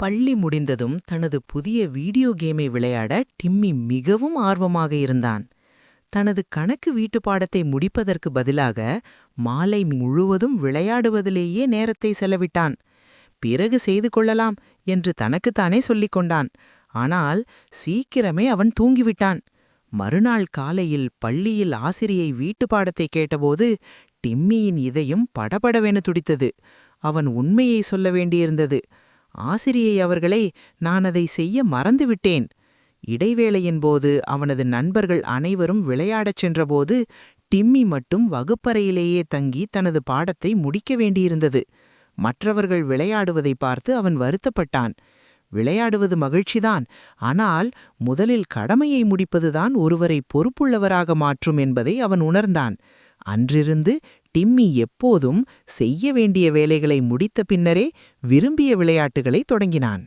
பள்ளி முடிந்ததும் தனது புதிய வீடியோ கேமை விளையாட டிம்மி மிகவும் ஆர்வமாக இருந்தான். தனது கணக்கு வீட்டுப்பாடத்தை முடிப்பதற்கு பதிலாக மாலை முழுவதும் விளையாடுவதிலேயே நேரத்தை செலவிட்டான். பிறகு செய்து கொள்ளலாம் என்று தனக்குத்தானே சொல்லிக் கொண்டான். ஆனால் சீக்கிரமே அவன் தூங்கிவிட்டான். மறுநாள் காலையில் பள்ளியில் ஆசிரியை வீட்டுப்பாடத்தை கேட்டபோது டிம்மியின் இதயம் படபடவென துடித்தது. அவன் உண்மையை சொல்ல வேண்டியிருந்தது. ஆசிரியை அவர்களே, நான் அதை செய்ய மறந்துவிட்டேன். இடைவேளையின் போது அவனது நண்பர்கள் அனைவரும் விளையாடச் சென்றபோது டிம்மி மட்டும் வகுப்பறையிலேயே தங்கி தனது பாடத்தை முடிக்க வேண்டியிருந்தது. மற்றவர்கள் விளையாடுவதை பார்த்து அவன் வருத்தப்பட்டான். விளையாடுவது மகிழ்ச்சிதான், ஆனால் முதலில் கடமையை முடிப்பதுதான் ஒருவரை பொறுப்புள்ளவராக மாற்றும் என்பதை அவன் உணர்ந்தான். அன்றிருந்து டிம்மி எப்போதும் செய்ய வேண்டிய வேலைகளை முடித்த பின்னரே விரும்பிய விளையாட்டுகளை தொடங்கினான்.